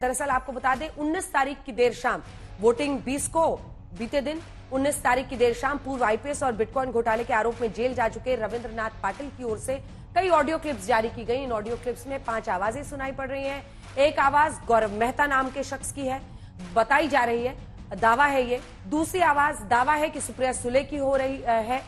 दरअसल आपको बता दें 19 तारीख की देर शाम वोटिंग 20 को बीते दिन 19 तारीख की देर शाम पूर्व आईपीएस और बिटकॉइन घोटाले के आरोप में जेल जा चुके रविंद्रनाथ पाटिल की ओर से कई ऑडियो क्लिप्स जारी की गई। इन ऑडियो क्लिप्स में 5 आवाजें सुनाई पड़ रही हैं। एक आवाज गौरव मेहता नाम के शख्स की है, बताई जा रही है, दावा है ये। दूसरी आवाज दावा है कि सुप्रिया सुले की हो रही है।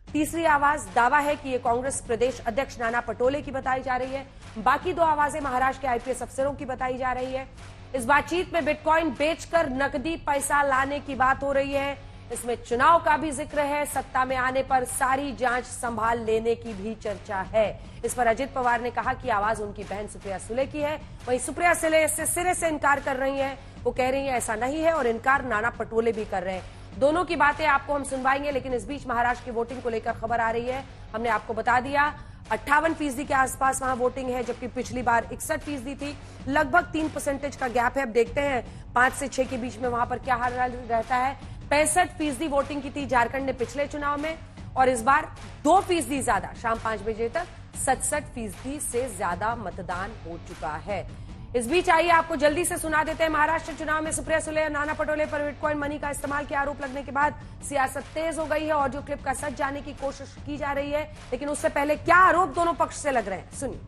तीसरी आवाज दावा है कि ये कांग्रेस प्रदेश अध्यक्ष नाना पटोले की बताई जा रही है। बाकी 2 आवाजें महाराष्ट्र के आईपीएस अफसरों की बताई जा रही है। इस बातचीत में बिटकॉइन बेचकर नकदी पैसा लाने की बात हो रही है। इसमें चुनाव का भी जिक्र है, सत्ता में आने पर सारी जांच संभाल लेने की भी चर्चा है। इस पर अजित पवार ने कहा कि आवाज उनकी बहन सुप्रिया सुले की है। वहीं सुप्रिया सुले इससे सिरे से इनकार कर रही हैं। वो कह रही हैं ऐसा नहीं है और इनकार नाना पटोले भी कर रहे हैं। दोनों की बातें आपको हम सुनवाएंगे, लेकिन इस बीच महाराष्ट्र की वोटिंग को लेकर खबर आ रही है। हमने आपको बता दिया 58% के आसपास वहां वोटिंग है, जबकि पिछली बार 61% थी। लगभग 3% का गैप है। अब देखते हैं 5 से 6 के बीच में वहां पर क्या हाल रहता है। 65% वोटिंग की थी झारखंड ने पिछले चुनाव में, और इस बार 2% ज्यादा, शाम 5 बजे तक 67% से ज्यादा मतदान हो चुका है। इस बीच आइए आपको जल्दी से सुना देते हैं। महाराष्ट्र चुनाव में सुप्रिया सुले और नाना पटोले पर बिटकॉइन मनी का इस्तेमाल के आरोप लगने के बाद सियासत तेज हो गई है। ऑडियो क्लिप का सच जानने की कोशिश की जा रही है, लेकिन उससे पहले क्या आरोप दोनों पक्ष से लग रहे हैं, सुनिए।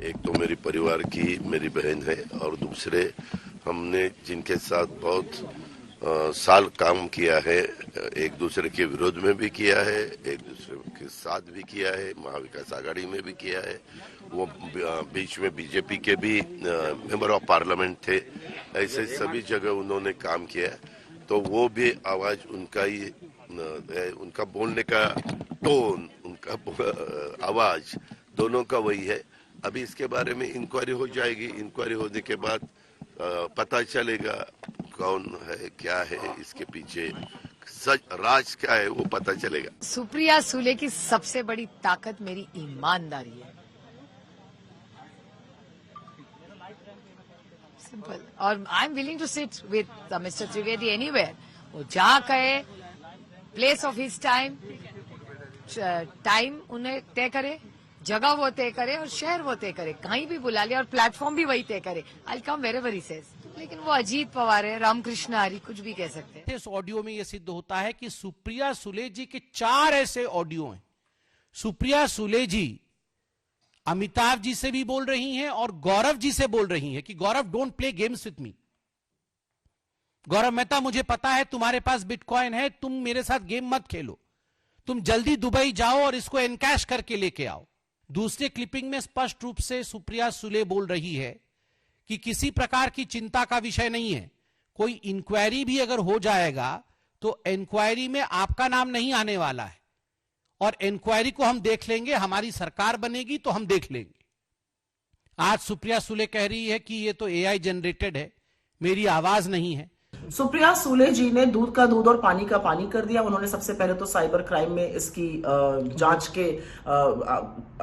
एक तो मेरी परिवार की मेरी बहन है, और दूसरे हमने जिनके साथ बहुत साल काम किया है, एक दूसरे के विरोध में भी किया है, एक दूसरे के साथ भी किया है, महाविकास आघाड़ी में भी किया है। वो बीच में बीजेपी के भी मेंबर ऑफ पार्लियामेंट थे। ऐसे सभी जगह उन्होंने काम किया है। तो वो भी आवाज उनका ही है, उनका बोलने का टोन, उनका आवाज दोनों का वही है। अभी इसके बारे में इंक्वायरी हो जाएगी। इंक्वायरी होने के बाद पता चलेगा कौन है, क्या है, इसके पीछे सच राज क्या है, वो पता चलेगा। सुप्रिया सुले की सबसे बड़ी ताकत मेरी ईमानदारी है, सिंपल। और I am willing to sit with mister Trivedi anywhere. वो जहाँ कहे, place of his time, time उन्हें तय करे, जगह वो तय करे और शहर वो तय करे, कहीं भी बुला ले, और प्लेटफॉर्म भी वही तय करे। आई कम वेरेवर ही सेज। लेकिन वो अजीत पवार है, रामकृष्ण हरी, कुछ भी कह सकते हैं। इस ऑडियो में यह सिद्ध होता है कि सुप्रिया सुले जी के 4 ऐसे ऑडियो हैं। सुप्रिया सुले जी अमिताभ जी से भी बोल रही हैं और गौरव जी से बोल रही हैं कि Gaurav, don't play games with me. Gaurav Mehta, मुझे पता है तुम्हारे पास बिटकॉइन है, तुम मेरे साथ गेम मत खेलो, तुम जल्दी दुबई जाओ और इसको एनकैश करके लेके आओ। दूसरे क्लिपिंग में स्पष्ट रूप से सुप्रिया सुले बोल रही है कि किसी प्रकार की चिंता का विषय नहीं है। कोई इंक्वायरी भी अगर हो जाएगा तो इंक्वायरी में आपका नाम नहीं आने वाला है, और इंक्वायरी को हम देख लेंगे, हमारी सरकार बनेगी तो हम देख लेंगे। आज सुप्रिया सुले कह रही है कि ये तो एआई जनरेटेड है, मेरी आवाज नहीं है। सुप्रिया सुले जी ने दूध का दूध और पानी का पानी कर दिया। उन्होंने सबसे पहले तो साइबर क्राइम में इसकी जांच के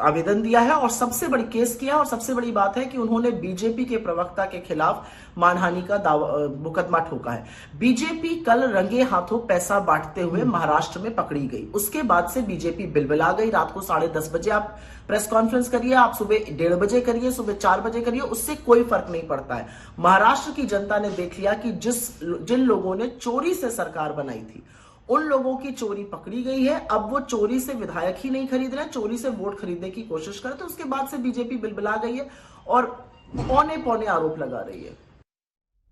आवेदन दिया है और सबसे बड़ी केस किया। और सबसे बड़ी बात है कि उन्होंने बीजेपी के प्रवक्ता के खिलाफ मानहानि का मुकदमा ठोका है। बीजेपी कल रंगे हाथों पैसा बांटते हुए महाराष्ट्र में पकड़ी गई। उसके बाद से बीजेपी बिलबिला गई। रात को 10:30 बजे आप प्रेस कॉन्फ्रेंस करिए, आप सुबह 1:30 बजे करिए, सुबह 4 बजे करिए, उससे कोई फर्क नहीं पड़ता है। महाराष्ट्र की जनता ने देख लिया कि जिन लोगों ने चोरी से सरकार बनाई थी, उन लोगों की चोरी पकड़ी गई है। अब वो चोरी से विधायक ही नहीं खरीद रहे, चोरी से वोट खरीदने की कोशिश करे। तो उसके बाद से बीजेपी बिलबिला गई है और पौने आरोप लगा रही है।